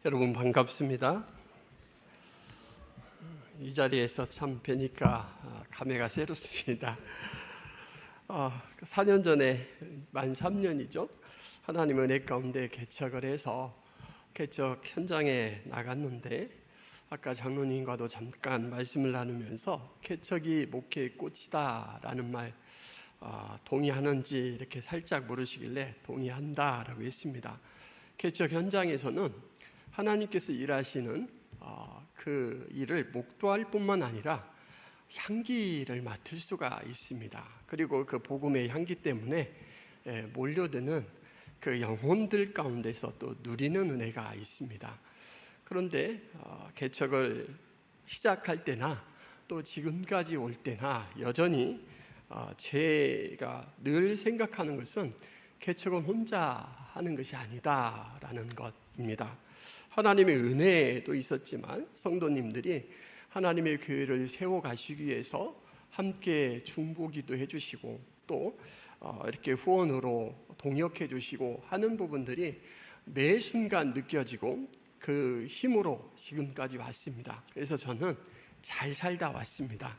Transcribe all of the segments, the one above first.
여러분 반갑습니다. 이 자리에서 참 뵈니까 감회가 새롭습니다. 4년 전에 만 3년이죠. 하나님 은혜 가운데 개척을 해서 개척 현장에 나갔는데 아까 장로님과도 잠깐 말씀을 나누면서 개척이 목회의 꽃이다라는 말 동의하는지 이렇게 살짝 물으시길래 동의한다라고 했습니다. 개척 현장에서는 하나님께서 일하시는 그 일을 목도할 뿐만 아니라 향기를 맡을 수가 있습니다. 그리고 그 복음의 향기 때문에 몰려드는 그 영혼들 가운데서 또 누리는 은혜가 있습니다. 그런데 개척을 시작할 때나 또 지금까지 올 때나 여전히 제가 늘 생각하는 것은 개척은 혼자 하는 것이 아니다라는 것입니다. 하나님의 은혜도 있었지만 성도님들이 하나님의 교회를 세워가시기 위해서 함께 중보기도 해주시고 또 이렇게 후원으로 동역해 주시고 하는 부분들이 매 순간 느껴지고 그 힘으로 지금까지 왔습니다. 그래서 저는 잘 살다 왔습니다.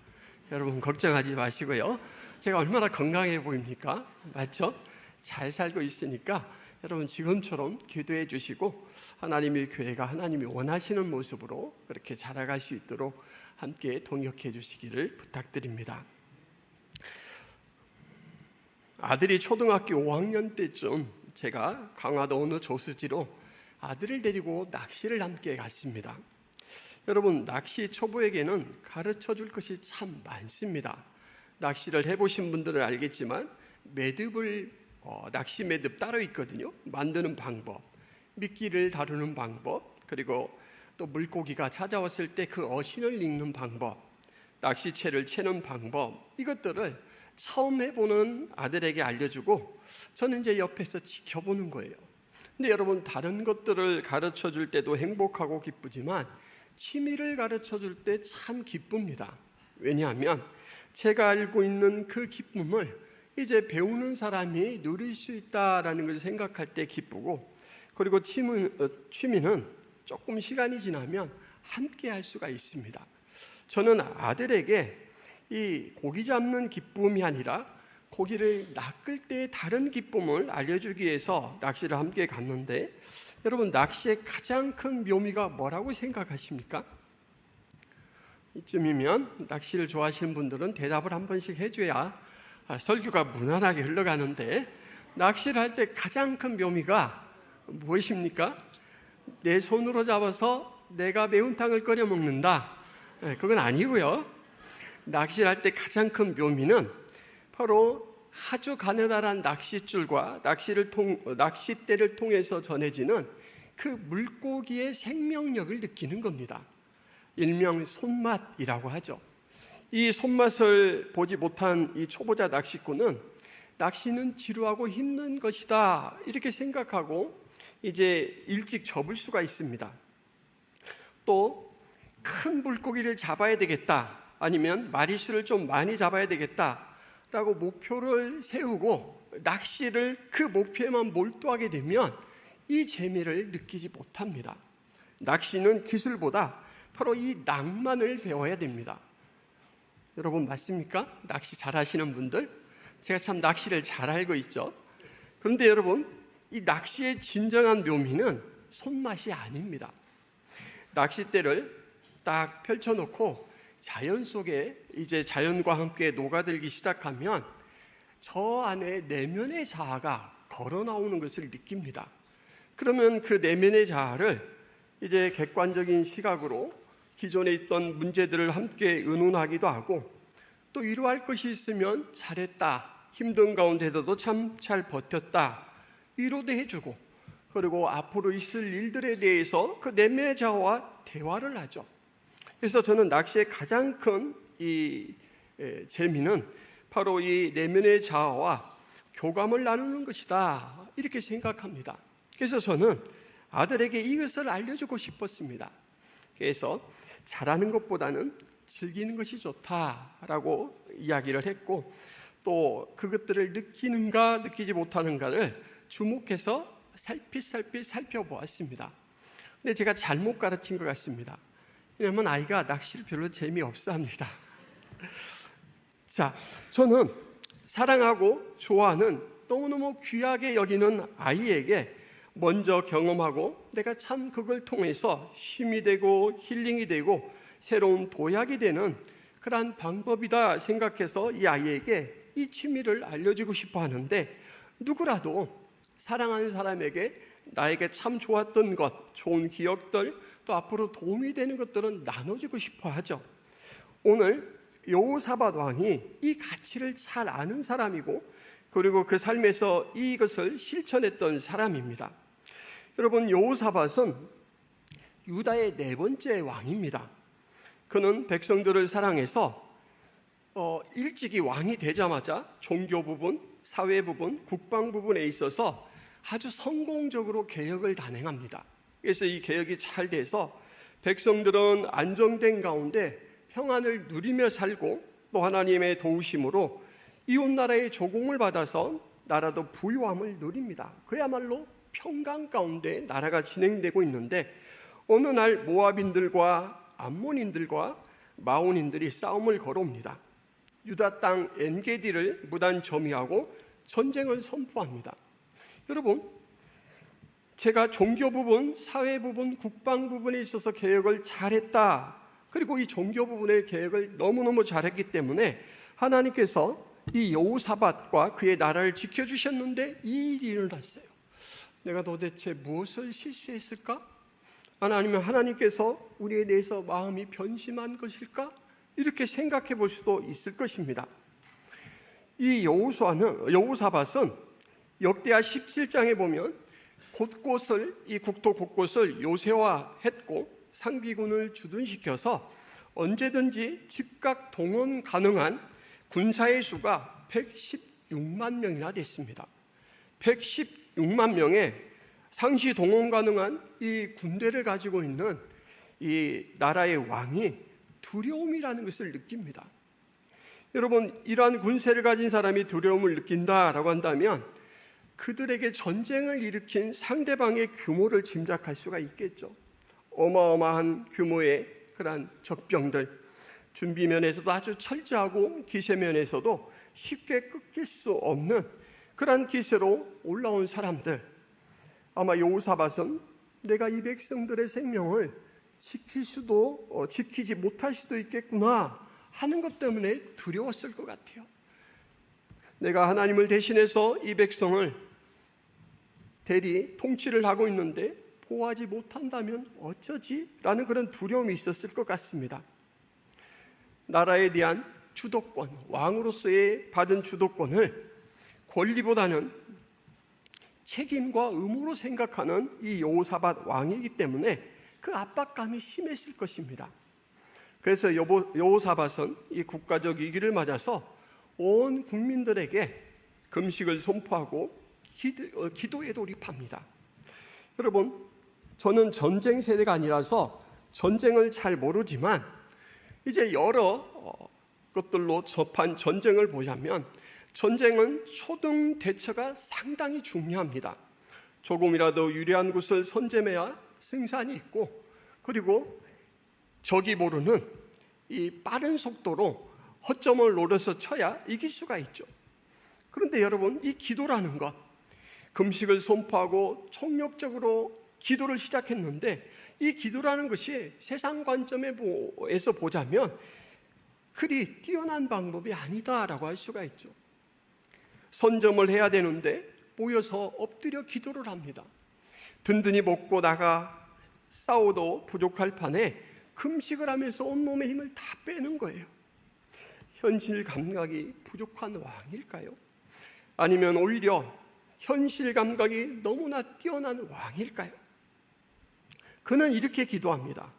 여러분 걱정하지 마시고요. 제가 얼마나 건강해 보입니까? 맞죠? 잘 살고 있으니까 여러분 지금처럼 기도해 주시고 하나님의 교회가 하나님이 원하시는 모습으로 그렇게 자라갈 수 있도록 함께 동역해 주시기를 부탁드립니다. 아들이 초등학교 5학년 때쯤 제가 강화도 어느 조수지로 아들을 데리고 낚시를 함께 갔습니다. 여러분 낚시 초보에게는 가르쳐 줄 것이 참 많습니다. 낚시를 해보신 분들은 알겠지만 매듭을 낚시 매듭 따로 있거든요. 만드는 방법, 미끼를 다루는 방법, 그리고 또 물고기가 찾아왔을 때 그 어신을 읽는 방법, 낚시채를 채는 방법, 이것들을 처음 해보는 아들에게 알려주고 저는 이제 옆에서 지켜보는 거예요. 근데 여러분 다른 것들을 가르쳐 줄 때도 행복하고 기쁘지만 취미를 가르쳐 줄 때 참 기쁩니다. 왜냐하면 제가 알고 있는 그 기쁨을 이제 배우는 사람이 누릴 수 있다라는 것을 생각할 때 기쁘고, 그리고 취미는 조금 시간이 지나면 함께 할 수가 있습니다. 저는 아들에게 이 고기 잡는 기쁨이 아니라 고기를 낚을 때의 다른 기쁨을 알려주기 위해서 낚시를 함께 갔는데, 여러분 낚시의 가장 큰 묘미가 뭐라고 생각하십니까? 이쯤이면 낚시를 좋아하시는 분들은 대답을 한 번씩 해줘야 설교가 무난하게 흘러가는데, 낚시를 할 때 가장 큰 묘미가 무엇입니까? 내 손으로 잡아서 내가 매운탕을 끓여 먹는다. 그건 아니고요. 낚시를 할 때 가장 큰 묘미는 바로 아주 가느다란 낚싯줄과 낚싯대를 통해서 전해지는 그 물고기의 생명력을 느끼는 겁니다. 일명 손맛이라고 하죠. 이 손맛을 보지 못한 이 초보자 낚시꾼은 낚시는 지루하고 힘든 것이다 이렇게 생각하고 이제 일찍 접을 수가 있습니다. 또 큰 물고기를 잡아야 되겠다, 아니면 마리수를 좀 많이 잡아야 되겠다라고 목표를 세우고 낚시를 그 목표에만 몰두하게 되면 이 재미를 느끼지 못합니다. 낚시는 기술보다 바로 이 낭만을 배워야 됩니다. 여러분 맞습니까? 낚시 잘하시는 분들? 제가 참 낚시를 잘 알고 있죠. 그런데 여러분 이 낚시의 진정한 묘미는 손맛이 아닙니다. 낚싯대를 딱 펼쳐놓고 자연 속에 이제 자연과 함께 녹아들기 시작하면 저 안에 내면의 자아가 걸어 나오는 것을 느낍니다. 그러면 그 내면의 자아를 이제 객관적인 시각으로 기존에 있던 문제들을 함께 의논하기도 하고, 또 위로할 것이 있으면 잘했다, 힘든 가운데서도 참 잘 버텼다, 위로도 해주고, 그리고 앞으로 있을 일들에 대해서 그 내면의 자아와 대화를 하죠. 그래서 저는 낚시의 가장 큰 이 재미는 바로 이 내면의 자아와 교감을 나누는 것이다 이렇게 생각합니다. 그래서 저는 아들에게 이것을 알려주고 싶었습니다. 그래서 잘하는 것보다는 즐기는 것이 좋다라고 이야기를 했고, 또 그것들을 느끼는가 느끼지 못하는가를 주목해서 살피살피 살펴보았습니다. 근데 제가 잘못 가르친 것 같습니다. 왜냐하면 아이가 낚시를 별로 재미없어 합니다. 자, 저는 사랑하고 좋아하는 너무너무 귀하게 여기는 아이에게 먼저 경험하고 내가 참 그걸 통해서 힘이 되고 힐링이 되고 새로운 도약이 되는 그러한 방법이다 생각해서 이 아이에게 이 취미를 알려주고 싶어 하는데, 누구라도 사랑하는 사람에게 나에게 참 좋았던 것, 좋은 기억들, 또 앞으로 도움이 되는 것들은 나눠주고 싶어 하죠. 오늘 여호사밧 왕이 이 가치를 잘 아는 사람이고, 그리고 그 삶에서 이것을 실천했던 사람입니다. 여러분, 여호사밧은 유다의 4번째 왕입니다. 그는 백성들을 사랑해서 일찍이 왕이 되자마자 종교 부분, 사회 부분, 국방 부분에 있어서 아주 성공적으로 개혁을 단행합니다. 그래서 이 개혁이 잘 돼서 백성들은 안정된 가운데 평안을 누리며 살고, 또 하나님의 도우심으로 이웃나라의 조공을 받아서 나라도 부유함을 누립니다. 그야말로 평강 가운데 나라가 진행되고 있는데, 어느 날 모압인들과 암몬인들과 마온인들이 싸움을 걸어옵니다. 유다 땅 엔게디를 무단 점유하고 전쟁을 선포합니다. 여러분, 제가 종교 부분, 사회 부분, 국방 부분에 있어서 개혁을 잘했다, 그리고 이 종교 부분의 개혁을 너무너무 잘했기 때문에 하나님께서 이 여호사밧과 그의 나라를 지켜주셨는데 이 일이 일어났어요. 내가 도대체 무엇을 실수했을까? 아니면 하나님께서 우리에 대해서 마음이 변심한 것일까? 이렇게 생각해 볼 수도 있을 것입니다. 이 여호사밧은 역대하 17장에 보면 곳곳을, 이 국토 곳곳을 요새화했고 상비군을 주둔시켜서 언제든지 즉각 동원 가능한 군사의 수가 116만 명이나 됐습니다. 116만 명의 상시 동원 가능한 이 군대를 가지고 있는 이 나라의 왕이 두려움이라는 것을 느낍니다. 여러분, 이러한 군세를 가진 사람이 두려움을 느낀다라고 한다면 그들에게 전쟁을 일으킨 상대방의 규모를 짐작할 수가 있겠죠. 어마어마한 규모의 그러한 적병들, 준비면에서도 아주 철저하고 기세면에서도 쉽게 꺾일 수 없는 그러한 기세로 올라온 사람들, 아마 여호사밧은 내가 이 백성들의 생명을 지키지 못할 수도 있겠구나 하는 것 때문에 두려웠을 것 같아요. 내가 하나님을 대신해서 이 백성을 대리 통치를 하고 있는데 보호하지 못한다면 어쩌지? 라는 그런 두려움이 있었을 것 같습니다. 나라에 대한 주도권, 왕으로서의 받은 주도권을 권리보다는 책임과 의무로 생각하는 이 여호사밧 왕이기 때문에 그 압박감이 심했을 것입니다. 그래서 여호사밧은 이 국가적 위기를 맞아서 온 국민들에게 금식을 선포하고 기도에 돌입합니다. 여러분, 저는 전쟁 세대가 아니라서 전쟁을 잘 모르지만 이제 여러 것들로 접한 전쟁을 보자면 전쟁은 초등 대처가 상당히 중요합니다. 조금이라도 유리한 곳을 선점해야 승산이 있고, 그리고 적이 모르는 이 빠른 속도로 허점을 노려서 쳐야 이길 수가 있죠. 그런데 여러분, 이 기도라는 것, 금식을 선포하고 총력적으로 기도를 시작했는데 이 기도라는 것이 세상 관점에서 보자면 그리 뛰어난 방법이 아니다라고 할 수가 있죠. 선점을 해야 되는데 모여서 엎드려 기도를 합니다. 든든히 먹고 나가 싸워도 부족할 판에 금식을 하면서 온몸의 힘을 다 빼는 거예요. 현실 감각이 부족한 왕일까요? 아니면 오히려 현실 감각이 너무나 뛰어난 왕일까요? 그는 이렇게 기도합니다.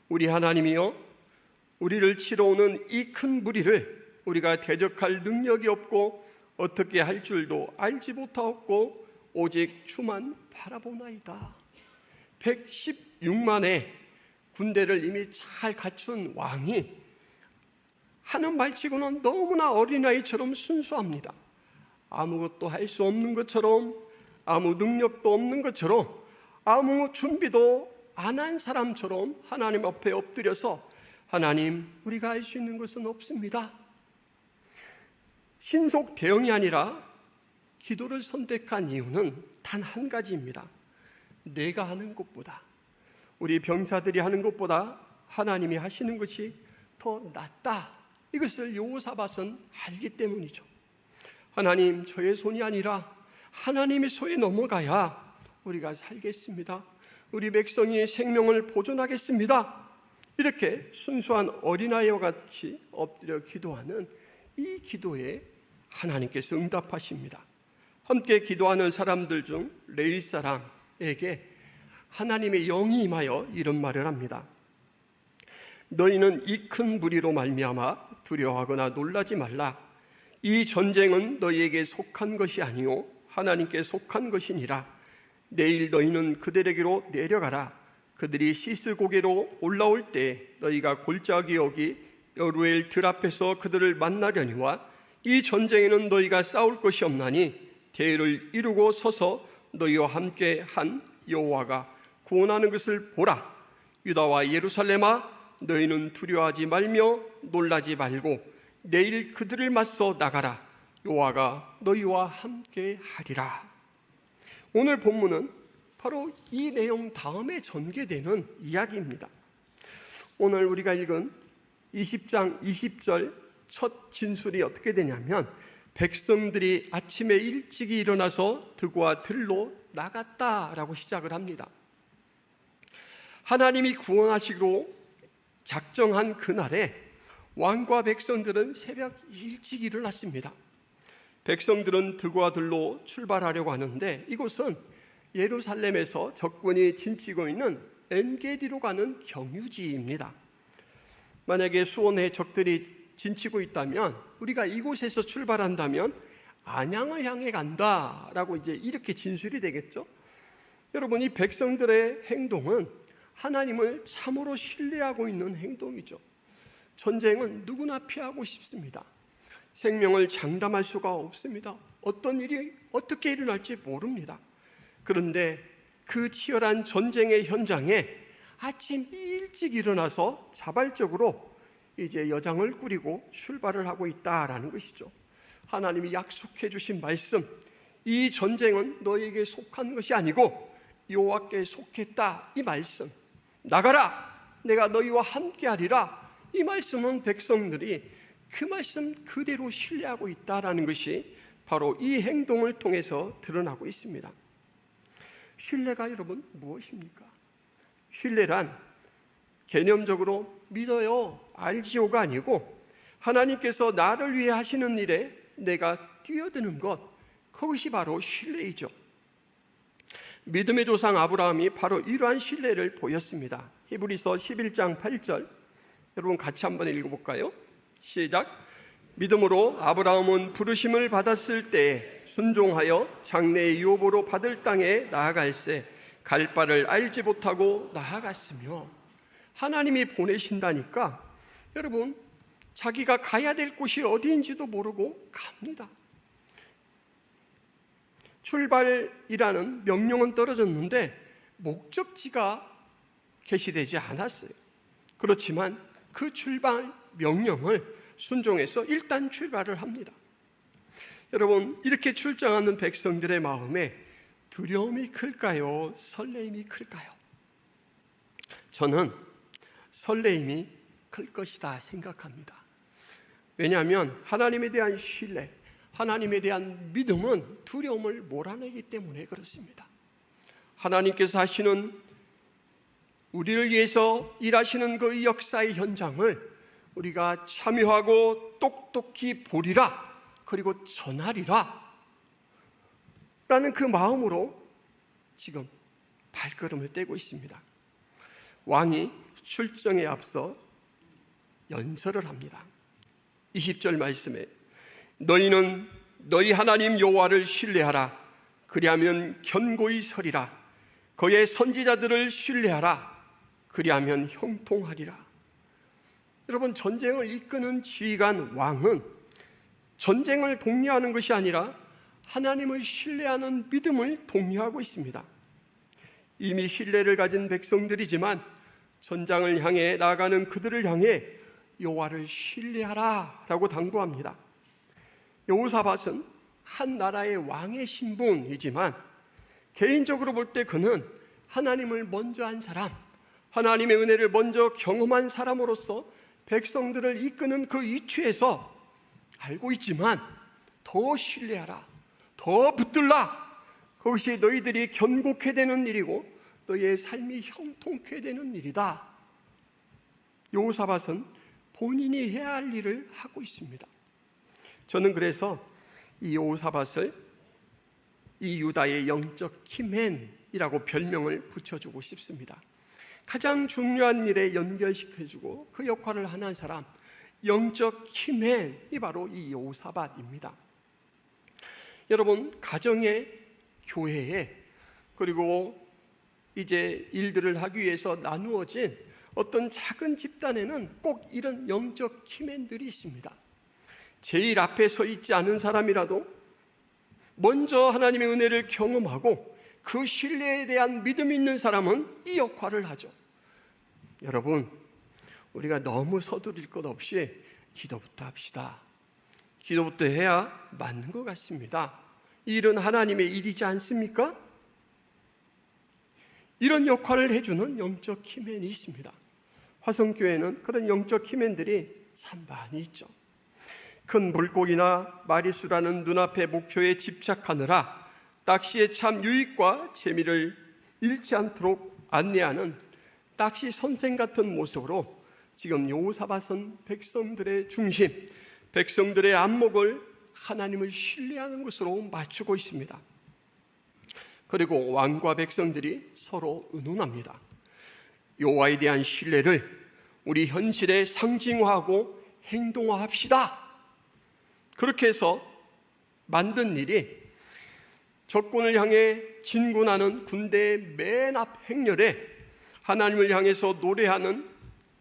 우리 하나님이여, 우리를 치러 오는 이 큰 무리를 우리가 대적할 능력이 없고 어떻게 할 줄도 알지 못하옵고 오직 주만 바라보나이다. 116만의 군대를 이미 잘 갖춘 왕이 하는 말치고는 너무나 어린아이처럼 순수합니다. 아무것도 할 수 없는 것처럼, 아무 능력도 없는 것처럼, 아무 준비도 안 한 사람처럼 하나님 앞에 엎드려서 하나님, 우리가 할 수 있는 것은 없습니다. 신속 대응이 아니라 기도를 선택한 이유는 단 한 가지입니다. 내가 하는 것보다, 우리 병사들이 하는 것보다 하나님이 하시는 것이 더 낫다. 이것을 여호사밧은 알기 때문이죠. 하나님, 저의 손이 아니라 하나님의 손에 넘어가야 우리가 살겠습니다. 우리 백성이 생명을 보존하겠습니다. 이렇게 순수한 어린아이와 같이 엎드려 기도하는 이 기도에 하나님께서 응답하십니다. 함께 기도하는 사람들 중 레위 사람에게 하나님의 영이 임하여 이런 말을 합니다. 너희는 이 큰 무리로 말미암아 두려워하거나 놀라지 말라. 이 전쟁은 너희에게 속한 것이 아니요 하나님께 속한 것이니라. 내일 너희는 그들에게로 내려가라. 그들이 시스고개로 올라올 때 너희가 골짜기 여기 여루엘 들 앞에서 그들을 만나려니와 이 전쟁에는 너희가 싸울 것이 없나니 대를 이루고 서서 너희와 함께 한 여호와가 구원하는 것을 보라. 유다와 예루살렘아, 너희는 두려워하지 말며 놀라지 말고 내일 그들을 맞서 나가라. 여호와가 너희와 함께 하리라. 오늘 본문은 바로 이 내용 다음에 전개되는 이야기입니다. 오늘 우리가 읽은 20장 20절 첫 진술이 어떻게 되냐면, 백성들이 아침에 일찍이 일어나서 들과 들로 나갔다라고 시작을 합니다. 하나님이 구원하시기로 작정한 그날에 왕과 백성들은 새벽 일찍 일어났습니다. 백성들은 들과 들로 출발하려고 하는데, 이곳은 예루살렘에서 적군이 진치고 있는 엔게디로 가는 경유지입니다. 만약에 수원에 적들이 진치고 있다면, 우리가 이곳에서 출발한다면 안양을 향해 간다라고 이렇게 진술이 되겠죠. 여러분, 이 백성들의 행동은 하나님을 참으로 신뢰하고 있는 행동이죠. 전쟁은 누구나 피하고 싶습니다. 생명을 장담할 수가 없습니다. 어떤 일이 어떻게 일어날지 모릅니다. 그런데 그 치열한 전쟁의 현장에 아침 일찍 일어나서 자발적으로 이제 여장을 꾸리고 출발을 하고 있다라는 것이죠. 하나님이 약속해 주신 말씀, 이 전쟁은 너희에게 속한 것이 아니고 여호와께 속했다. 이 말씀, 나가라, 내가 너희와 함께하리라. 이 말씀은 백성들이 그 말씀 그대로 신뢰하고 있다라는 것이 바로 이 행동을 통해서 드러나고 있습니다. 신뢰가 여러분 무엇입니까? 신뢰란 개념적으로 믿어요, 알지요가 아니고 하나님께서 나를 위해 하시는 일에 내가 뛰어드는 것, 그것이 바로 신뢰이죠. 믿음의 조상 아브라함이 바로 이러한 신뢰를 보였습니다. 히브리서 11장 8절, 여러분 같이 한번 읽어볼까요? 시작. 믿음으로 아브라함은 부르심을 받았을 때 순종하여 장래의 유업으로 받을 땅에 나아갈새 갈 바를 알지 못하고 나아갔으며, 하나님이 보내신다니까 여러분 자기가 가야 될 곳이 어디인지도 모르고 갑니다. 출발이라는 명령은 떨어졌는데 목적지가 게시되지 않았어요. 그렇지만 그 출발 명령을 순종해서 일단 출발을 합니다. 여러분, 이렇게 출장하는 백성들의 마음에 두려움이 클까요? 설레임이 클까요? 저는 설레임이 클 것이다 생각합니다. 왜냐하면 하나님에 대한 신뢰, 하나님에 대한 믿음은 두려움을 몰아내기 때문에 그렇습니다. 하나님께서 하시는, 우리를 위해서 일하시는 그 역사의 현장을 우리가 참여하고 똑똑히 보리라, 그리고 전하리라 라는 그 마음으로 지금 발걸음을 떼고 있습니다. 왕이 출정에 앞서 연설을 합니다. 20절 말씀에 너희는 너희 하나님 여호와를 신뢰하라. 그리하면 견고히 서리라. 그의 선지자들을 신뢰하라. 그리하면 형통하리라. 여러분, 전쟁을 이끄는 지휘관 왕은 전쟁을 독려하는 것이 아니라 하나님을 신뢰하는 믿음을 독려하고 있습니다. 이미 신뢰를 가진 백성들이지만 전장을 향해 나아가는 그들을 향해 여호와를 신뢰하라 라고 당부합니다. 여호사밧은 한 나라의 왕의 신분이지만 개인적으로 볼 때 그는 하나님을 먼저 한 사람, 하나님의 은혜를 먼저 경험한 사람으로서 백성들을 이끄는 그 위치에서 알고 있지만 더 신뢰하라, 더 붙들라. 그것이 너희들이 견고케 되는 일이고 너희의 삶이 형통케 되는 일이다. 여호사밧은 본인이 해야 할 일을 하고 있습니다. 저는 그래서 이 여호사밧을 이 유다의 영적 키맨이라고 별명을 붙여주고 싶습니다. 가장 중요한 일에 연결시켜주고 그 역할을 하는 사람, 영적 키맨이 바로 이 여호사밧입니다. 여러분, 가정에, 교회에, 그리고 이제 일들을 하기 위해서 나누어진 어떤 작은 집단에는 꼭 이런 영적 키맨들이 있습니다. 제일 앞에 서 있지 않은 사람이라도 먼저 하나님의 은혜를 경험하고 그 신뢰에 대한 믿음이 있는 사람은 이 역할을 하죠. 여러분, 우리가 너무 서두를 것 없이 기도부터 합시다. 기도부터 해야 맞는 것 같습니다. 이 일은 하나님의 일이지 않습니까? 이런 역할을 해주는 영적 키맨이 있습니다. 화성교회는 그런 영적 키맨들이 참 많이 있죠. 큰 물고기나 마리수라는 눈앞의 목표에 집착하느라 낚시의 참 유익과 재미를 잃지 않도록 안내하는 낚시 선생 같은 모습으로 지금 여호사밧은 백성들의 중심, 백성들의 안목을 하나님을 신뢰하는 것으로 맞추고 있습니다. 그리고 왕과 백성들이 서로 의논합니다. 여호와에 대한 신뢰를 우리 현실에 상징화하고 행동화합시다. 그렇게 해서 만든 일이 적군을 향해 진군하는 군대의 맨 앞 행렬에 하나님을 향해서 노래하는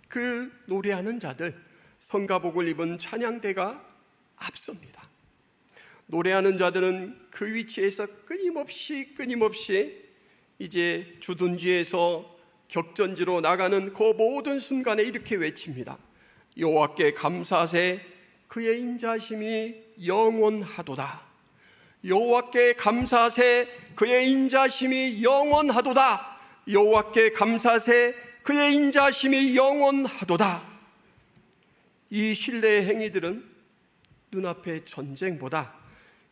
그 노래하는 자들, 성가복을 입은 찬양대가 앞섭니다. 노래하는 자들은 그 위치에서 끊임없이 이제 주둔지에서 격전지로 나가는 그 모든 순간에 이렇게 외칩니다. 여호와께 감사하세, 그의 인자심이 영원하도다. 여호와께 감사하세, 그의 인자심이 영원하도다. 여호와께 감사하세, 그의 인자심이 영원하도다. 이 신뢰의 행위들은 눈앞의 전쟁보다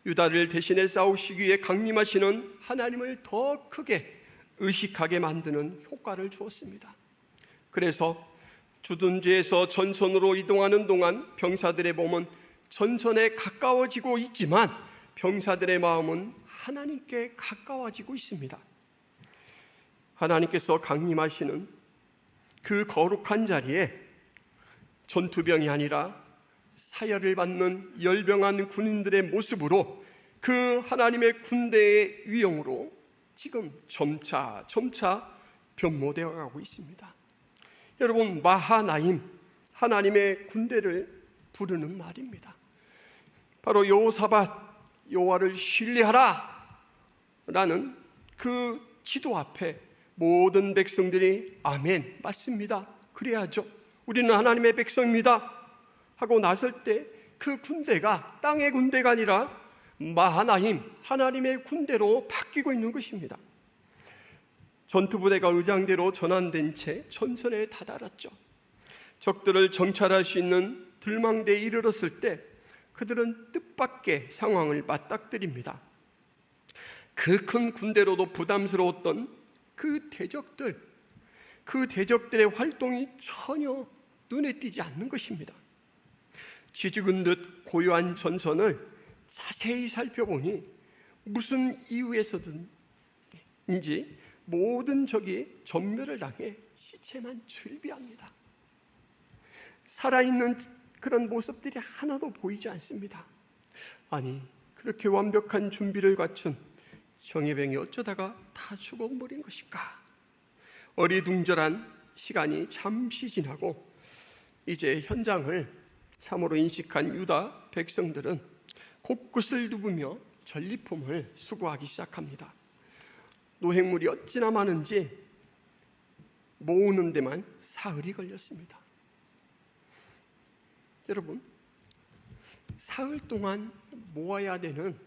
유다를 대신해 싸우시기 위해 강림하시는 하나님을 더 크게 의식하게 만드는 효과를 주었습니다. 그래서 주둔지에서 전선으로 이동하는 동안 병사들의 몸은 전선에 가까워지고 있지만 병사들의 마음은 하나님께 가까워지고 있습니다. 하나님께서 강림하시는 그 거룩한 자리에 전투병이 아니라 사열을 받는 열병한 군인들의 모습으로 그 하나님의 군대의 위용으로 지금 점차 변모되어 가고 있습니다. 여러분, 마하나임, 하나님의 군대를 부르는 말입니다. 바로 여호사밧, 여호와를 신뢰하라 라는 그 지도 앞에 모든 백성들이 아멘, 맞습니다, 그래야죠, 우리는 하나님의 백성입니다 하고 나설 때 그 군대가 땅의 군대가 아니라 마하나임, 하나님의 군대로 바뀌고 있는 것입니다. 전투부대가 의장대로 전환된 채 전선에 다다랐죠. 적들을 정찰할 수 있는 들망대에 이르렀을 때 그들은 뜻밖의 상황을 맞닥뜨립니다. 그 큰 군대로도 부담스러웠던 그 대적들의 활동이 전혀 눈에 띄지 않는 것입니다. 쥐죽은 듯 고요한 전선을 자세히 살펴보니 무슨 이유에서든지 모든 적이 전멸을 당해 시체만 즐비합니다. 살아있는 그런 모습들이 하나도 보이지 않습니다. 아니, 그렇게 완벽한 준비를 갖춘 정예병이 어쩌다가 다 죽어버린 것일까? 어리둥절한 시간이 잠시 지나고 이제 현장을 참으로 인식한 유다 백성들은 곳곳을 누비며 전리품을 수거하기 시작합니다. 노획물이 어찌나 많은지 모으는 데만 사흘이 걸렸습니다. 여러분, 사흘 동안 모아야 되는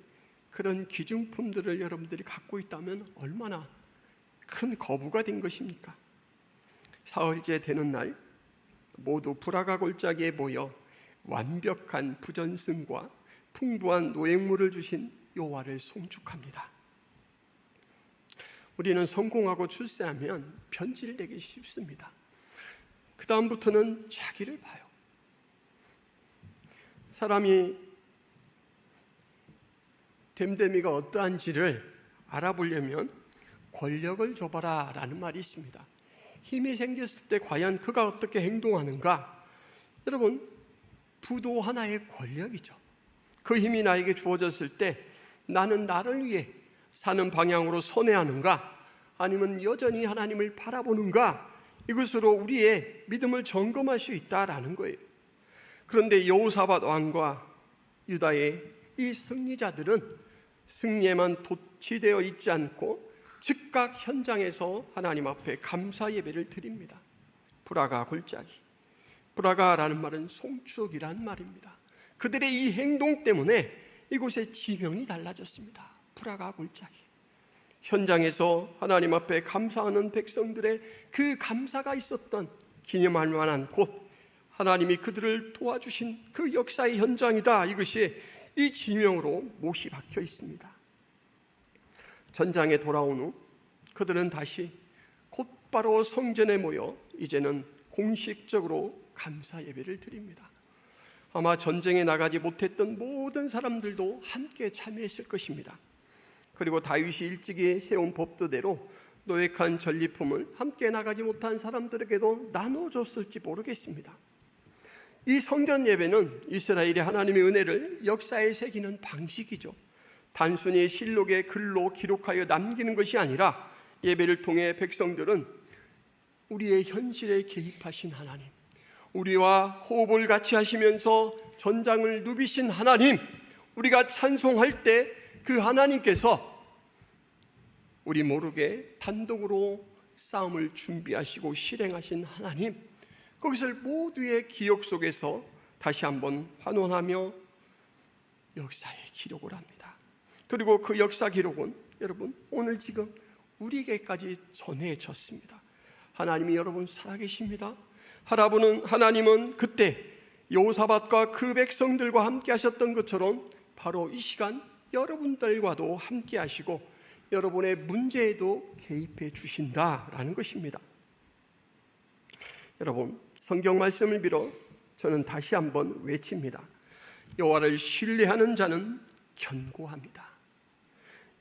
그런 기중품들을 여러분들이 갖고 있다면 얼마나 큰 거부가 된 것입니까? 사흘째 되는 날 모두 브라가 골짜기에 모여 완벽한 부전승과 풍부한 노획물을 주신 여호와를 송축합니다. 우리는 성공하고 출세하면 변질되기 쉽습니다. 그 다음부터는 자기를 봐요. 사람이 됨됨이가 어떠한지를 알아보려면 권력을 줘봐라 라는 말이 있습니다. 힘이 생겼을 때 과연 그가 어떻게 행동하는가? 여러분, 부도 하나의 권력이죠. 그 힘이 나에게 주어졌을 때 나는 나를 위해 사는 방향으로 선회하는가? 아니면 여전히 하나님을 바라보는가? 이것으로 우리의 믿음을 점검할 수 있다라는 거예요. 그런데 여호사밧 왕과 유다의 이 승리자들은 승리에만 도취되어 있지 않고 즉각 현장에서 하나님 앞에 감사 예배를 드립니다. 브라가 골짜기, 브라가라는 말은 송축이란 말입니다. 그들의 이 행동 때문에 이곳의 지명이 달라졌습니다. 브라가 골짜기. 현장에서 하나님 앞에 감사하는 백성들의 그 감사가 있었던 기념할 만한 곳, 하나님이 그들을 도와주신 그 역사의 현장이다. 이것이 이 지명으로 못이 박혀 있습니다. 전장에 돌아온 후 그들은 다시 곧바로 성전에 모여 이제는 공식적으로 감사 예배를 드립니다. 아마 전쟁에 나가지 못했던 모든 사람들도 함께 참여했을 것입니다. 그리고 다윗이 일찍이 세운 법도대로 노획한 전리품을 함께 나가지 못한 사람들에게도 나눠줬을지 모르겠습니다. 이 성전 예배는 이스라엘이 하나님의 은혜를 역사에 새기는 방식이죠. 단순히 실록의 글로 기록하여 남기는 것이 아니라 예배를 통해 백성들은 우리의 현실에 개입하신 하나님, 우리와 호흡을 같이 하시면서 전장을 누비신 하나님, 우리가 찬송할 때 그 하나님께서 우리 모르게 단독으로 싸움을 준비하시고 실행하신 하나님, 그것을 모두의 기억 속에서 다시 한번 환원하며 역사에 기록을 합니다. 그리고 그 역사 기록은 여러분 오늘 지금 우리에게까지 전해졌습니다. 하나님이 여러분 살아계십니다. 하나님은 그때 여호사밧과 그 백성들과 함께 하셨던 것처럼 바로 이 시간 여러분들과도 함께 하시고 여러분의 문제에도 개입해 주신다라는 것입니다. 여러분, 성경 말씀을 빌어 저는 다시 한번 외칩니다. 여호와를 신뢰하는 자는 견고합니다.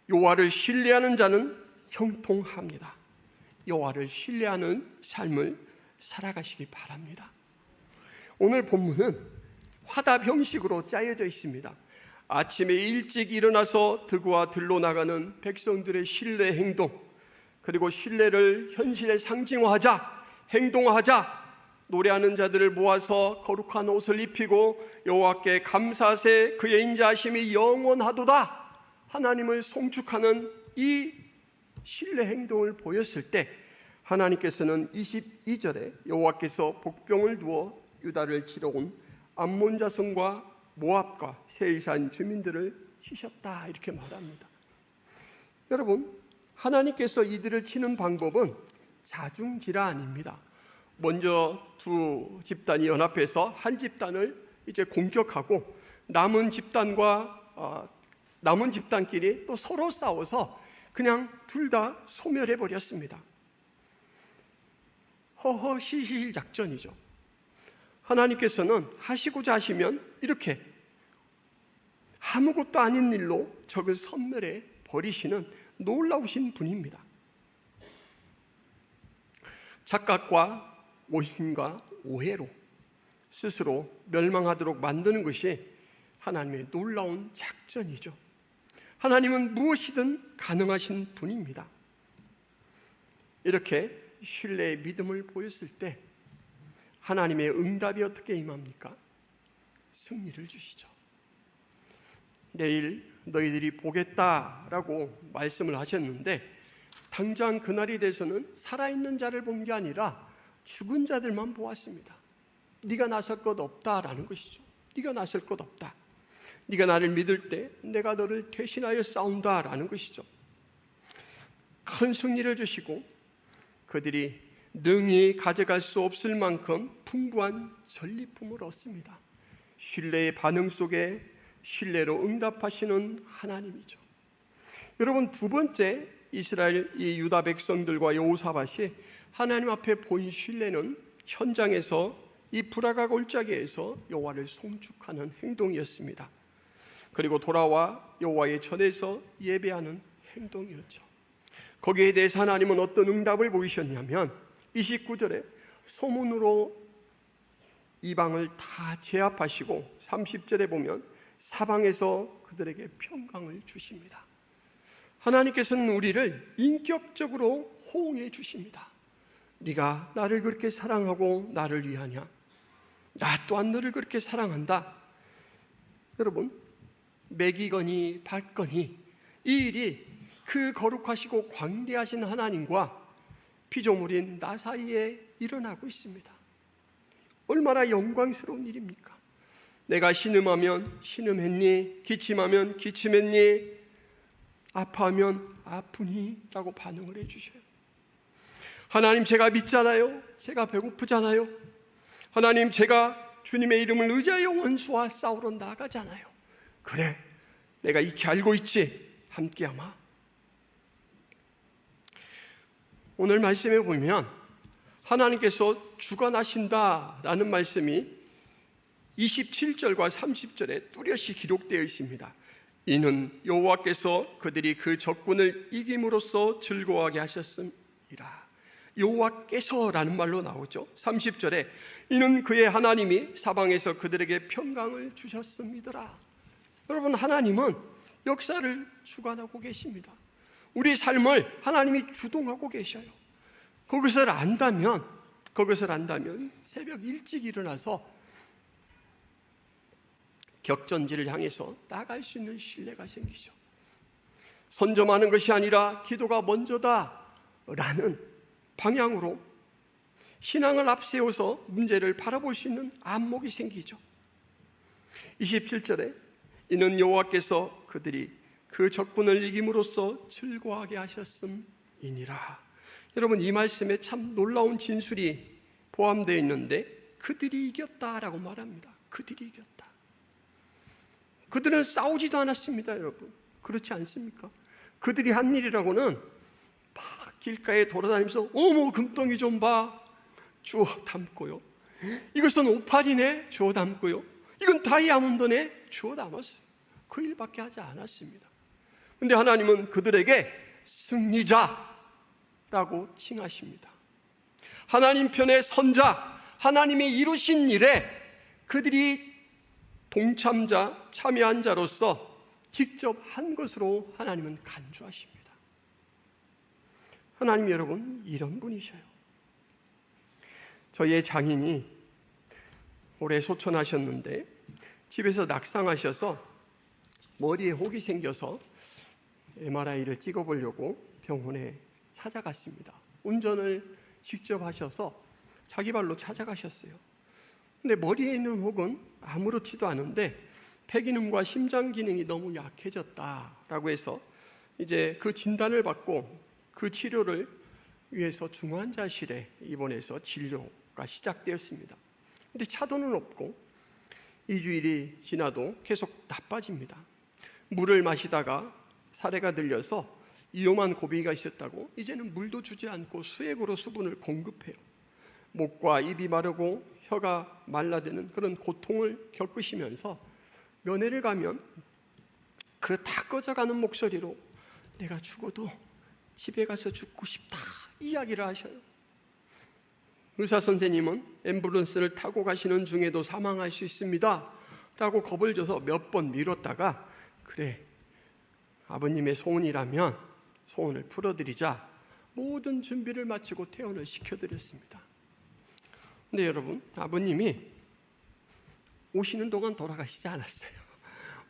여호와를 신뢰하는 자는 형통합니다. 여호와를 신뢰하는 삶을 살아가시기 바랍니다. 오늘 본문은 화답 형식으로 짜여져 있습니다. 아침에 일찍 일어나서 들과 들로 나가는 백성들의 신뢰 행동, 그리고 신뢰를 현실에 상징화하자, 행동화하자, 노래하는 자들을 모아서 거룩한 옷을 입히고 여호와께 감사세 그의 인자하심이 영원하도다, 하나님을 송축하는 이 신뢰 행동을 보였을 때 하나님께서는 22절에 여호와께서 복병을 두어 유다를 치러 온 암몬 자손과 모압과 세이산 주민들을 치셨다 이렇게 말합니다. 여러분, 하나님께서 이들을 치는 방법은 자중질환입니다. 먼저 두 집단이 연합해서 한 집단을 이제 공격하고 남은 집단끼리 또 서로 싸워서 그냥 둘 다 소멸해 버렸습니다. 허허시실 작전이죠. 하나님께서는 하시고자 하시면 이렇게 아무것도 아닌 일로 적을 섬멸해 버리시는 놀라우신 분입니다. 착각과 오심과 오해로 스스로 멸망하도록 만드는 것이 하나님의 놀라운 작전이죠. 하나님은 무엇이든 가능하신 분입니다. 이렇게 신뢰의 믿음을 보였을 때 하나님의 응답이 어떻게 임합니까? 승리를 주시죠. 내일 너희들이 보겠다라고 말씀을 하셨는데 당장 그날이 돼서는 살아있는 자를 본 게 아니라 죽은 자들만 보았습니다. 네가 나설 것 없다라는 것이죠. 네가 나설 것 없다. 네가 나를 믿을 때 내가 너를 대신하여 싸운다라는 것이죠. 큰 승리를 주시고 그들이 능히 가져갈 수 없을 만큼 풍부한 전리품을 얻습니다. 신뢰의 반응 속에 신뢰로 응답하시는 하나님이죠. 여러분, 두 번째 이스라엘 이 유다 백성들과 여호사밧이 하나님 앞에 본 신뢰는 현장에서 이 브라가 골짜기에서 여호와를 송축하는 행동이었습니다. 그리고 돌아와 여호와의 전에서 예배하는 행동이었죠. 거기에 대해서 하나님은 어떤 응답을 보이셨냐면 29절에 소문으로 이방을 다 제압하시고 30절에 보면 사방에서 그들에게 평강을 주십니다. 하나님께서는 우리를 인격적으로 호응해 주십니다. 네가 나를 그렇게 사랑하고 나를 위하냐? 나 또한 너를 그렇게 사랑한다. 여러분, 먹이거니 받거니 이 일이 그 거룩하시고 광대하신 하나님과 피조물인 나 사이에 일어나고 있습니다. 얼마나 영광스러운 일입니까? 내가 신음하면 신음했니? 기침하면 기침했니? 아파하면 아프니? 라고 반응을 해주셔요. 하나님, 제가 믿잖아요. 제가 배고프잖아요. 하나님, 제가 주님의 이름을 의지하여 원수와 싸우러 나가잖아요. 그래, 내가 익히 알고 있지. 함께하마. 오늘 말씀에 보면 하나님께서 주관하신다라는 말씀이 27절과 30절에 뚜렷이 기록되어 있습니다. 이는 여호와께서 그들이 그 적군을 이김으로써 즐거워하게 하셨음이라. 여호와께서라는 말로 나오죠. 30절에 이는 그의 하나님이 사방에서 그들에게 평강을 주셨음이더라. 여러분, 하나님은 역사를 주관하고 계십니다. 우리 삶을 하나님이 주동하고 계셔요. 그것을 안다면 새벽 일찍 일어나서 격전지를 향해서 나갈 수 있는 신뢰가 생기죠. 선점하는 것이 아니라 기도가 먼저다라는 방향으로 신앙을 앞세워서 문제를 바라볼 수 있는 안목이 생기죠. 27절에 이는 여호와께서 그들이 그 적군을 이김으로써 즐거워하게 하셨음이니라. 여러분, 이 말씀에 참 놀라운 진술이 포함되어 있는데 그들이 이겼다라고 말합니다. 그들이 이겼다. 그들은 싸우지도 않았습니다. 여러분, 그렇지 않습니까? 그들이 한 일이라고는 막 길가에 돌아다니면서 어머 금덩이 좀 봐, 주워 담고요. 이것은 오팔이네, 주워 담고요. 이건 다이아몬드네, 주워 담았어요. 그 일밖에 하지 않았습니다. 근데 하나님은 그들에게 승리자라고 칭하십니다. 하나님 편의 선자, 하나님이 이루신 일에 그들이 동참자, 참여한 자로서 직접 한 것으로 하나님은 간주하십니다. 하나님, 여러분, 이런 분이셔요. 저희의 장인이 올해 소천하셨는데 집에서 낙상하셔서 머리에 혹이 생겨서 MRI를 찍어보려고 병원에 찾아갔습니다. 운전을 직접 하셔서 자기 발로 찾아가셨어요. 근데 머리에 있는 혹은 아무렇지도 않은데 폐기능과 심장 기능이 너무 약해졌다라고 해서 이제 그 진단을 받고 그 치료를 위해서 중환자실에 입원해서 진료가 시작되었습니다. 근데 차도는 없고 2주일이 지나도 계속 나빠집니다. 물을 마시다가 사례가 들려서 위험한 고비가 있었다고 이제는 물도 주지 않고 수액으로 수분을 공급해요. 목과 입이 마르고 혀가 말라드는 그런 고통을 겪으시면서 면회를 가면 그 다 꺼져가는 목소리로 내가 죽어도 집에 가서 죽고 싶다 이야기를 하셔요. 의사 선생님은 앰뷸런스를 타고 가시는 중에도 사망할 수 있습니다 라고 겁을 줘서 몇 번 미뤘다가 그래, 아버님의 소원이라면 소원을 풀어드리자 모든 준비를 마치고 퇴원을 시켜드렸습니다. 근데 여러분, 아버님이 오시는 동안 돌아가시지 않았어요.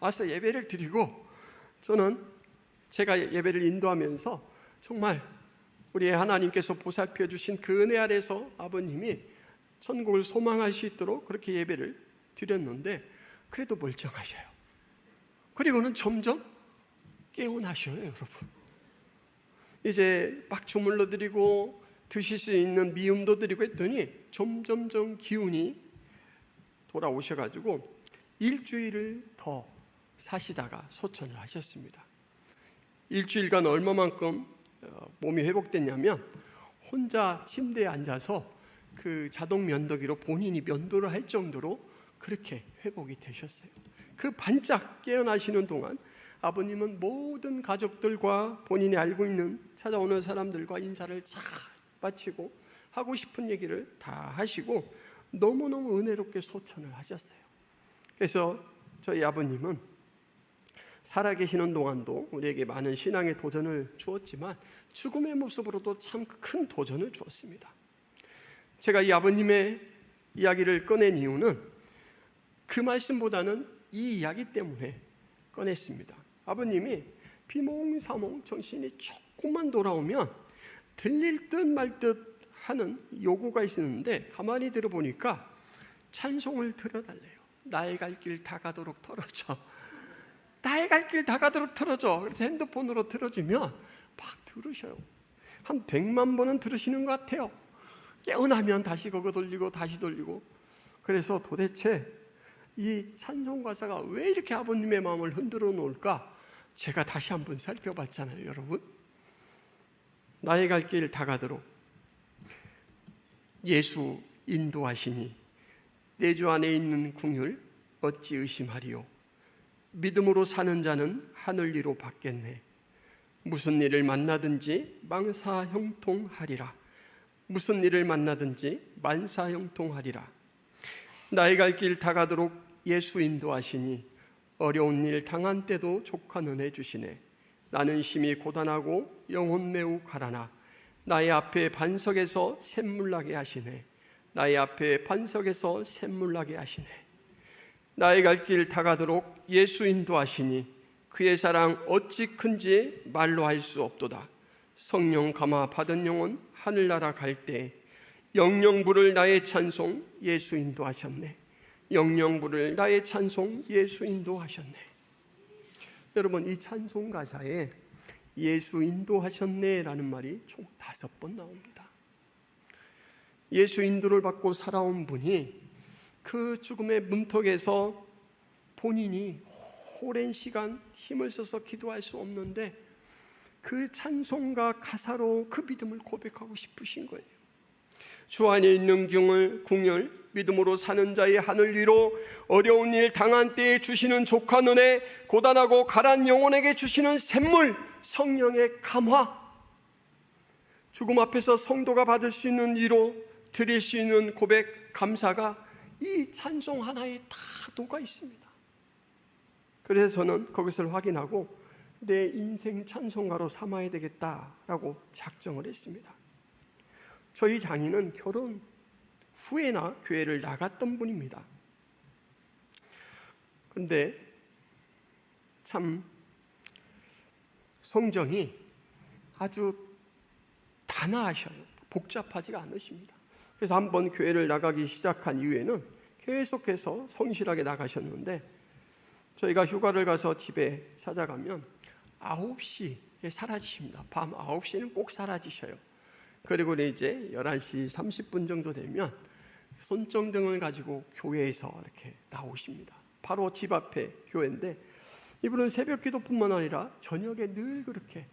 와서 예배를 드리고 저는 제가 예배를 인도하면서 정말 우리의 하나님께서 보살펴 주신 그 은혜 아래서 아버님이 천국을 소망할 수 있도록 그렇게 예배를 드렸는데 그래도 멀쩡하셔요. 그리고는 점점 깨어나셔요, 여러분. 이제 막 주물러 드리고 드실 수 있는 미음도 드리고 했더니 점점점 기운이 돌아오셔가지고 일주일을 더 사시다가 소천을 하셨습니다. 일주일간 얼마만큼 몸이 회복됐냐면 혼자 침대에 앉아서 그 자동 면도기로 본인이 면도를 할 정도로 그렇게 회복이 되셨어요. 그 반짝 깨어나시는 동안 아버님은 모든 가족들과 본인이 알고 있는 찾아오는 사람들과 인사를 잘 마치고 하고 싶은 얘기를 다 하시고 너무너무 은혜롭게 소천을 하셨어요. 그래서 저희 아버님은 살아계시는 동안도 우리에게 많은 신앙의 도전을 주었지만 죽음의 모습으로도 참 큰 도전을 주었습니다. 제가 이 아버님의 이야기를 꺼낸 이유는 그 말씀보다는 이 이야기 때문에 꺼냈습니다. 아버님이 비몽사몽 정신이 조금만 돌아오면 들릴 듯 말 듯 하는 요구가 있었는데 가만히 들어보니까 찬송을 들어달래요. 나의 갈 길 다 가도록 틀어줘. 나의 갈 길 다 가도록 틀어줘. 그래서 핸드폰으로 틀어주면 막 들으셔요. 한 100만 번은 들으시는 것 같아요. 깨어나면 다시 그거 돌리고 다시 돌리고. 그래서 도대체 이 찬송 가사가 왜 이렇게 아버님의 마음을 흔들어 놓을까? 제가 다시 한번 살펴봤잖아요, 여러분. 나의 갈 길 다 가도록 예수 인도하시니 내 주 안에 있는 궁율 어찌 의심하리요. 믿음으로 사는 자는 하늘 위로 받겠네. 무슨 일을 만나든지 망사형통하리라. 무슨 일을 만나든지 만사형통하리라. 나의 갈 길 다 가도록 예수 인도하시니 어려운 일 당한 때도 족한 은혜 주시네. 나는 심히 고단하고 영혼 매우 가라나 나의 앞에 반석에서 샘물 나게 하시네. 나의 앞에 반석에서 샘물 나게 하시네. 나의 갈 길 다 가도록 예수 인도하시니 그의 사랑 어찌 큰지 말로 할 수 없도다. 성령 감화 받은 영혼 하늘나라 갈 때 영영 부를 나의 찬송 예수 인도하셨네. 영영 부를 나의 찬송 예수 인도하셨네. 여러분, 이 찬송 가사에 예수 인도하셨네 라는 말이 총 5번 나옵니다. 예수 인도를 받고 살아온 분이 그 죽음의 문턱에서 본인이 오랜 시간 힘을 써서 기도할 수 없는데 그 찬송가 가사로 그 믿음을 고백하고 싶으신 거예요. 주 안에 있는 궁을 믿음으로 사는 자의 하늘 위로 어려운 일 당한 때에 주시는 족한 은혜, 고단하고 가란 영혼에게 주시는 샘물, 성령의 감화, 죽음 앞에서 성도가 받을 수 있는 위로, 드릴 수 있는 고백, 감사가 이 찬송 하나에 다 녹아 있습니다. 그래서 저는 그것을 확인하고 내 인생 찬송가로 삼아야 되겠다라고 작정을 했습니다. 저희 장인은 결혼 후에나 교회를 나갔던 분입니다. 그런데 참 성정이 아주 단아하셔요. 복잡하지가 않으십니다. 그래서 한번 교회를 나가기 시작한 이후에는 계속해서 성실하게 나가셨는데 저희가 휴가를 가서 집에 찾아가면 9시에 사라지십니다. 밤 9시는 꼭 사라지셔요. 그리고 이제 11시 30분 정도 되면 손전등을 가지고 교회에서 이렇게 나오십니다. 바로 집 앞에 교회인데 이분은 새벽 기도뿐만 아니라 저녁에 늘 그렇게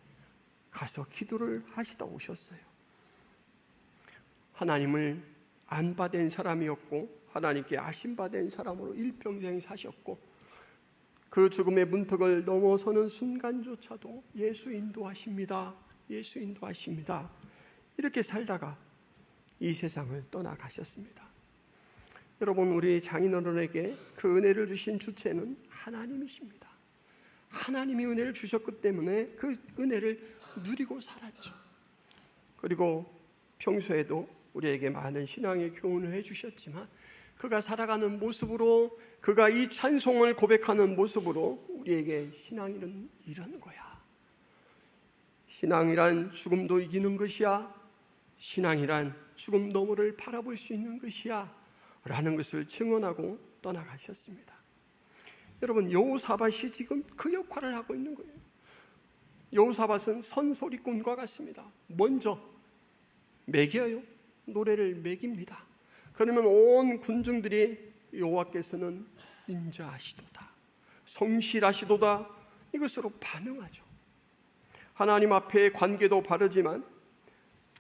가서 기도를 하시다 오셨어요. 하나님을 안 받은 사람이었고 하나님께 아심받은 사람으로 일평생 사셨고 그 죽음의 문턱을 넘어서는 순간조차도 예수 인도하십니다. 예수 인도하십니다. 이렇게 살다가 이 세상을 떠나가셨습니다. 여러분, 우리 장인어른에게 그 은혜를 주신 주체는 하나님이십니다. 하나님이 은혜를 주셨기 때문에 그 은혜를 누리고 살았죠. 그리고 평소에도 우리에게 많은 신앙의 교훈을 해주셨지만 그가 살아가는 모습으로, 그가 이 찬송을 고백하는 모습으로 우리에게 신앙은 이런 거야. 신앙이란 죽음도 이기는 것이야. 신앙이란 죽음 너머를 바라볼 수 있는 것이야 라는 것을 증언하고 떠나가셨습니다. 여러분, 여호사밧이 지금 그 역할을 하고 있는 거예요. 여호사밧은 선소리꾼과 같습니다. 먼저 매겨요. 노래를 매깁니다. 그러면 온 군중들이 여호와께서는 인자하시도다, 성실하시도다, 이것으로 반응하죠. 하나님 앞에 관계도 바르지만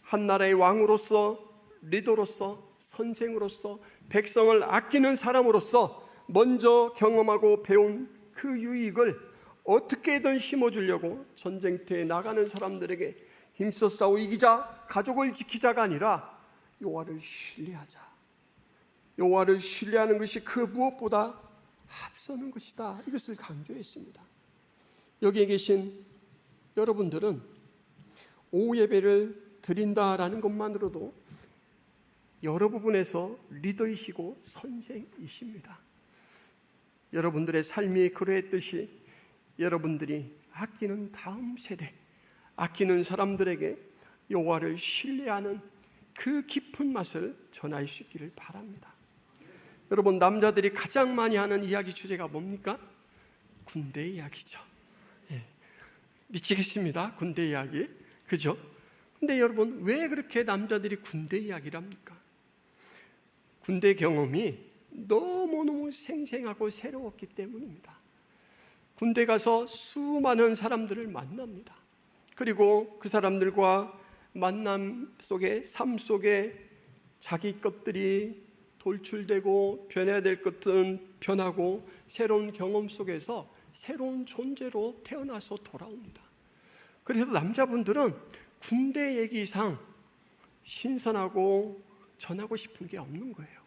한 나라의 왕으로서, 리더로서, 선생으로서, 백성을 아끼는 사람으로서 먼저 경험하고 배운 그 유익을 어떻게든 심어주려고 전쟁터에 나가는 사람들에게 힘써 싸워 이기자, 가족을 지키자가 아니라 여호와를 신뢰하자, 여호와를 신뢰하는 것이 그 무엇보다 앞서는 것이다, 이것을 강조했습니다. 여기에 계신 여러분들은 오후 예배를 드린다라는 것만으로도 여러 부분에서 리더이시고 선생이십니다. 여러분들의 삶이 그러했듯이 여러분들이 아끼는 다음 세대, 아끼는 사람들에게 여호와를 신뢰하는 그 깊은 맛을 전할 수 있기를 바랍니다. 여러분, 남자들이 가장 많이 하는 이야기 주제가 뭡니까? 군대 이야기죠. 미치겠습니다. 군대 이야기. 그죠? 근데 여러분, 왜 그렇게 남자들이 군대 이야기를 합니까? 군대 경험이 너무너무 생생하고 새로웠기 때문입니다. 군대 가서 수많은 사람들을 만납니다. 그리고 그 사람들과 만남 속에, 삶 속에 자기 것들이 돌출되고 변해야 될 것들은 변하고 새로운 경험 속에서 새로운 존재로 태어나서 돌아옵니다. 그래서 남자분들은 군대 얘기 이상 신선하고 전하고 싶은 게 없는 거예요.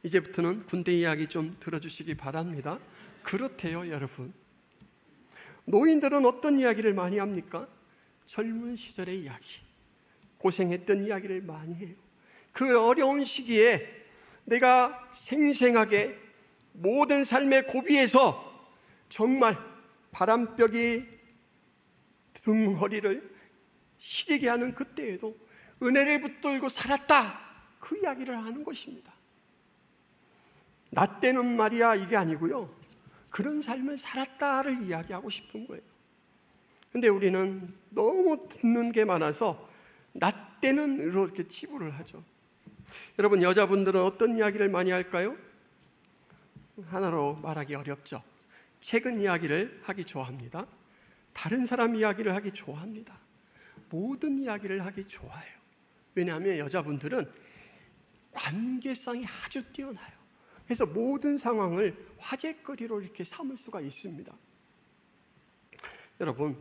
이제부터는 군대 이야기 좀 들어주시기 바랍니다. 그렇대요, 여러분. 노인들은 어떤 이야기를 많이 합니까? 젊은 시절의 이야기, 고생했던 이야기를 많이 해요. 그 어려운 시기에 내가 생생하게 모든 삶의 고비에서 정말 바람벽이 등허리를 시리게 하는 그때에도 은혜를 붙들고 살았다, 그 이야기를 하는 것입니다. 나 때는 말이야, 이게 아니고요, 그런 삶을 살았다를 이야기하고 싶은 거예요. 근데 우리는 너무 듣는 게 많아서 나 때는 이렇게 치부를 하죠. 여러분, 여자분들은 어떤 이야기를 많이 할까요? 하나로 말하기 어렵죠. 최근 이야기를 하기 좋아합니다. 다른 사람 이야기를 하기 좋아합니다. 모든 이야기를 하기 좋아해요. 왜냐하면 여자분들은 관계성이 아주 뛰어나요. 그래서 모든 상황을 화제거리로 이렇게 삼을 수가 있습니다. 여러분,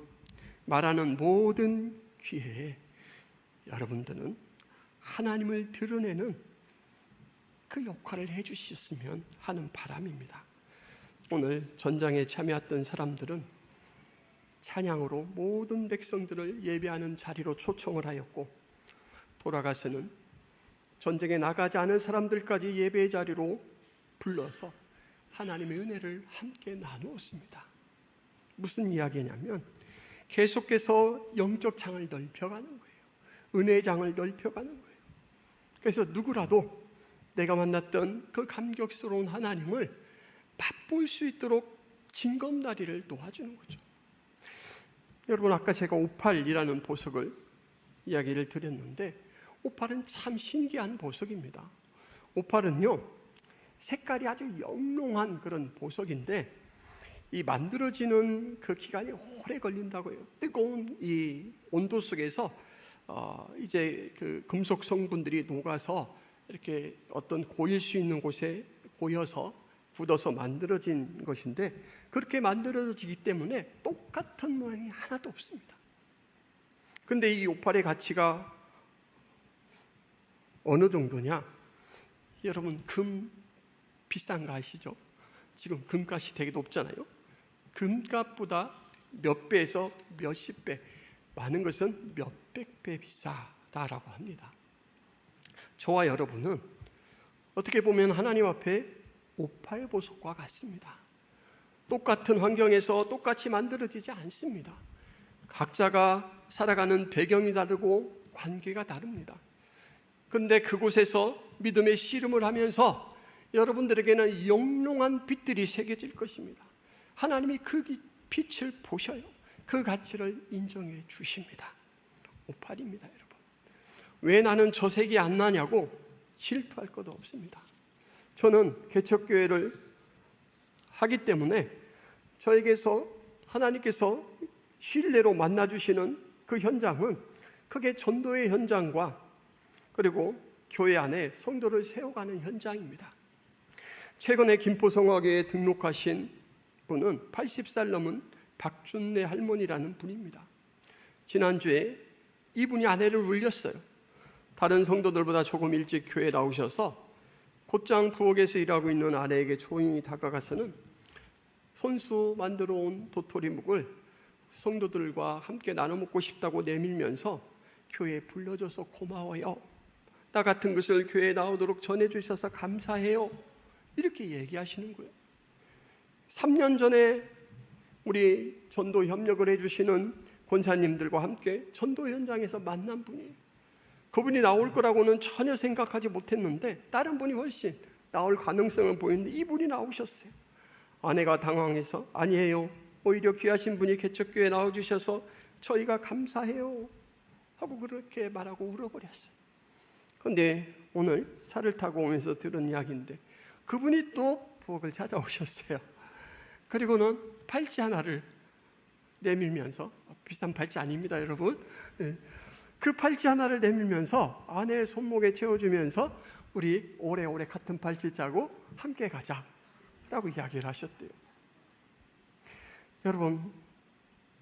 말하는 모든 기회에 여러분들은 하나님을 드러내는 그 역할을 해주셨으면 하는 바람입니다. 오늘 전장에 참여했던 사람들은 찬양으로 모든 백성들을 예배하는 자리로 초청을 하였고, 돌아가서는 전쟁에 나가지 않은 사람들까지 예배의 자리로 불러서 하나님의 은혜를 함께 나누었습니다. 무슨 이야기냐면 계속해서 영적 장을 넓혀가는 거예요. 은혜의 장을 넓혀가는 거예요. 그래서 누구라도 내가 만났던 그 감격스러운 하나님을 맛볼 수 있도록 징검다리를 놓아주는 거죠. 여러분, 아까 제가 오팔이라는 보석을 이야기를 드렸는데, 오팔은 참 신기한 보석입니다. 오팔은요, 색깔이 아주 영롱한 그런 보석인데 이 만들어지는 그 기간이 오래 걸린다고 해요. 뜨거운 이 온도 속에서 이제 그 금속 성분들이 녹아서 이렇게 어떤 고일 수 있는 곳에 고여서 굳어서 만들어진 것인데, 그렇게 만들어지기 때문에 똑같은 모양이 하나도 없습니다. 근데 이 오팔의 가치가 어느 정도냐? 여러분, 금 비싼 거 아시죠? 지금 금값이 되게 높잖아요. 금값보다 몇 배에서 몇십 배, 많은 것은 몇백 배 비싸다라고 합니다. 저와 여러분은 어떻게 보면 하나님 앞에 오팔 보석과 같습니다. 똑같은 환경에서 똑같이 만들어지지 않습니다. 각자가 살아가는 배경이 다르고 관계가 다릅니다. 그런데 그곳에서 믿음의 씨름을 하면서 여러분들에게는 영롱한 빛들이 새겨질 것입니다. 하나님이 그 빛을 보셔요. 그 가치를 인정해 주십니다. 오팔입니다, 여러분. 왜 나는 저 색이 안 나냐고 질투할 것도 없습니다. 저는 개척교회를 하기 때문에 저에게서 하나님께서 신뢰로 만나주시는 그 현장은 크게 전도의 현장과 그리고 교회 안에 성도를 세워가는 현장입니다. 최근에 김포성화교회에 등록하신 분은 80살 넘은 박준래 할머니라는 분입니다. 지난주에 이분이 아내를 울렸어요. 다른 성도들보다 조금 일찍 교회에 나오셔서 곧장 부엌에서 일하고 있는 아내에게 조용히 다가가서는 손수 만들어 온 도토리묵을 성도들과 함께 나눠 먹고 싶다고 내밀면서 교회에 불러줘서 고마워요. 나 같은 것을 교회에 나오도록 전해주셔서 감사해요. 이렇게 얘기하시는 거예요. 3년 전에 우리 전도 협력을 해주시는 권사님들과 함께 전도 현장에서 만난 분이에요. 그분이 나올 거라고는 전혀 생각하지 못했는데 다른 분이 훨씬 나올 가능성을 보이는데 이분이 나오셨어요. 아내가 당황해서 아니에요. 오히려 귀하신 분이 개척교회에 나와주셔서 저희가 감사해요. 하고 그렇게 말하고 울어버렸어요. 그런데 오늘 차를 타고 오면서 들은 이야기인데 그분이 또 부엌을 찾아오셨어요. 그리고는 팔찌 하나를 내밀면서 비싼 팔찌 아닙니다, 여러분. 그 팔찌 하나를 내밀면서 아내의 손목에 채워주면서 우리 오래오래 같은 팔찌 짜고 함께 가자라고 이야기를 하셨대요. 여러분,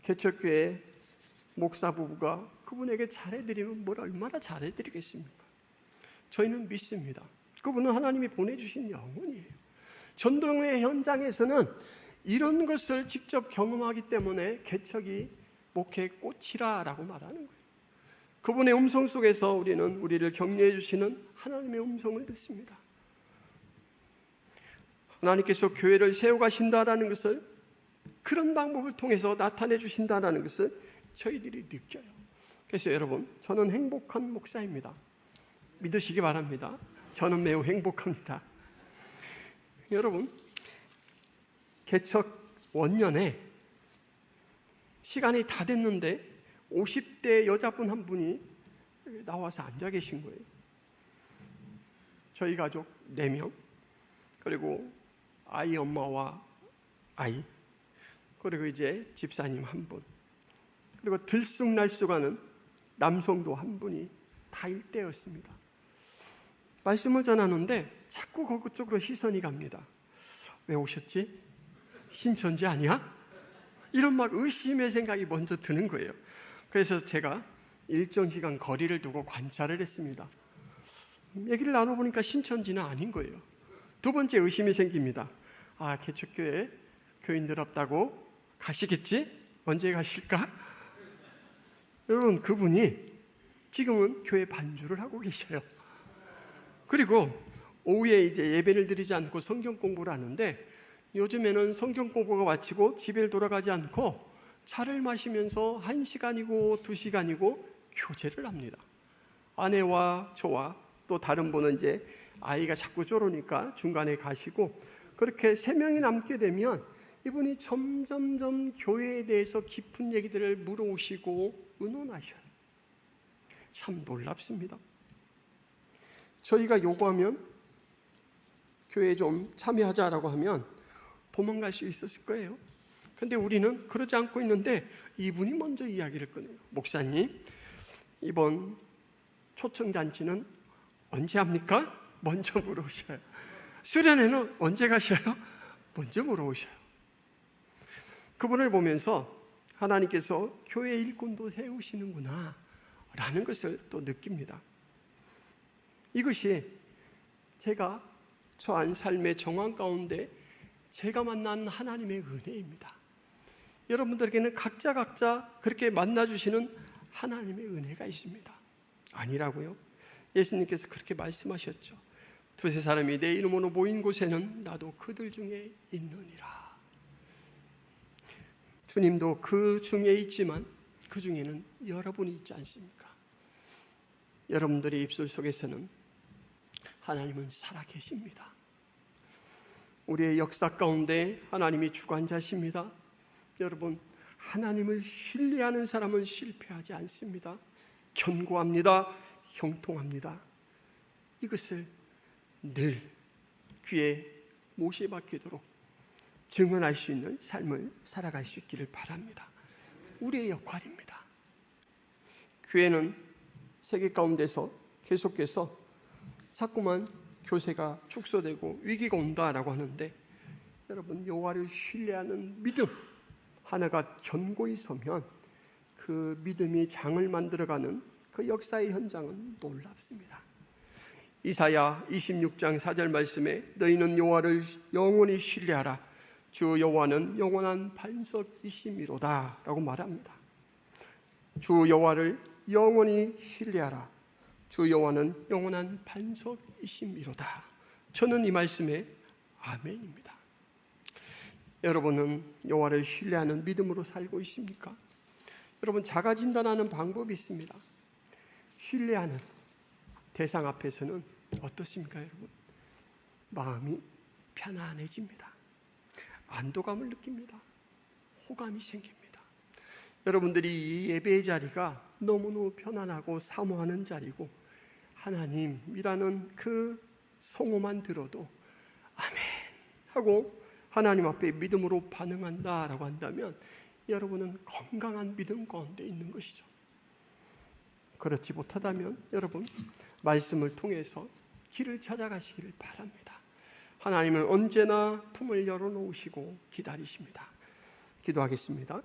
개척교회 목사 부부가 그분에게 잘해드리면 뭘 얼마나 잘해드리겠습니까? 저희는 믿습니다. 그분은 하나님이 보내주신 영혼이에요. 전도의 현장에서는 이런 것을 직접 경험하기 때문에 개척이 목회의 꽃이라고 말하는 거예요. 그분의 음성 속에서 우리는 우리를 격려해 주시는 하나님의 음성을 듣습니다. 하나님께서 교회를 세워가신다라는 것을 그런 방법을 통해서 나타내 주신다라는 것을 저희들이 느껴요. 그래서 여러분, 저는 행복한 목사입니다. 믿으시기 바랍니다. 저는 매우 행복합니다. 여러분, 개척 원년에 시간이 다 됐는데 50대 여자분 한 분이 나와서 앉아 계신 거예요. 저희 가족 4명, 그리고 아이 엄마와 아이, 그리고 이제 집사님 한 분, 그리고 들쑥날쑥하는 남성도 한 분이 다 일대였습니다. 말씀을 전하는데 자꾸 그쪽으로 시선이 갑니다. 왜 오셨지? 신천지 아니야? 이런 막 의심의 생각이 먼저 드는 거예요. 그래서 제가 일정 시간 거리를 두고 관찰을 했습니다. 얘기를 나눠보니까 신천지는 아닌 거예요. 두 번째 의심이 생깁니다. 아, 개척교회 교인들 없다고 가시겠지? 언제 가실까? 여러분, 그분이 지금은 교회 반주를 하고 계셔요. 그리고 오후에 이제 예배를 드리지 않고 성경 공부를 하는데 요즘에는 성경 공부가 마치고 집에 돌아가지 않고 차를 마시면서 1시간이고 2시간이고 교제를 합니다. 아내와 저와 또 다른 분은 이제 아이가 자꾸 쪼르니까 중간에 가시고 그렇게 3명이 남게 되면 이분이 점점점 교회에 대해서 깊은 얘기들을 물어오시고 의논하셔요. 참 놀랍습니다. 저희가 요구하면 교회에 좀 참여하자라고 하면 도망갈 수 있었을 거예요. 근데 우리는 그러지 않고 있는데 이분이 먼저 이야기를 꺼내요. 목사님, 이번 초청잔치는 언제 합니까? 먼저 물어오셔요. 수련회는 언제 가셔요? 먼저 물어오셔요. 그분을 보면서 하나님께서 교회 일꾼도 세우시는구나 라는 것을 또 느낍니다. 이것이 제가 처한 삶의 정황 가운데 제가 만난 하나님의 은혜입니다. 여러분들에게는 각자 그렇게 만나주시는 하나님의 은혜가 있습니다. 아니라고요? 예수님께서 그렇게 말씀하셨죠. 2-3 사람이 내 이름으로 모인 곳에는 나도 그들 중에 있느니라. 주님도 그 중에 있지만 그 중에는 여러분이 있지 않습니까? 여러분들의 입술 속에서는 하나님은 살아계십니다. 우리의 역사 가운데 하나님이 주관자십니다. 여러분, 하나님을 신뢰하는 사람은 실패하지 않습니다. 견고합니다. 형통합니다. 이것을 늘 귀에 못이 박히도록 증언할 수 있는 삶을 살아갈 수 있기를 바랍니다. 우리의 역할입니다. 교회는 세계 가운데서 계속해서 자꾸만 교세가 축소되고 위기가 온다라고 하는데, 여러분, 여호와를 신뢰하는 믿음 하나가 견고히 서면 그 믿음이 장을 만들어가는 그 역사의 현장은 놀랍습니다. 이사야 26장 4절 말씀에 너희는 여호와를 영원히 신뢰하라. 주 여호와는 영원한 반석이심이로다 라고 말합니다. 주 여호와를 영원히 신뢰하라. 주 여호와는 영원한 반석이심이로다. 저는 이 말씀에 아멘입니다. 여러분은 여호와를 신뢰하는 믿음으로 살고 있습니까? 여러분, 자가 진단하는 방법이 있습니다. 신뢰하는 대상 앞에서는 어떻습니까, 여러분? 마음이 편안해집니다. 안도감을 느낍니다. 호감이 생깁니다. 여러분들이 이 예배의 자리가 너무너무 편안하고 사모하는 자리고 하나님이라는 그 성호만 들어도 아멘 하고 하나님 앞에 믿음으로 반응한다라고 한다면 여러분은 건강한 믿음 가운데 있는 것이죠. 그렇지 못하다면 여러분, 말씀을 통해서 길을 찾아가시기를 바랍니다. 하나님은 언제나 품을 열어놓으시고 기다리십니다. 기도하겠습니다.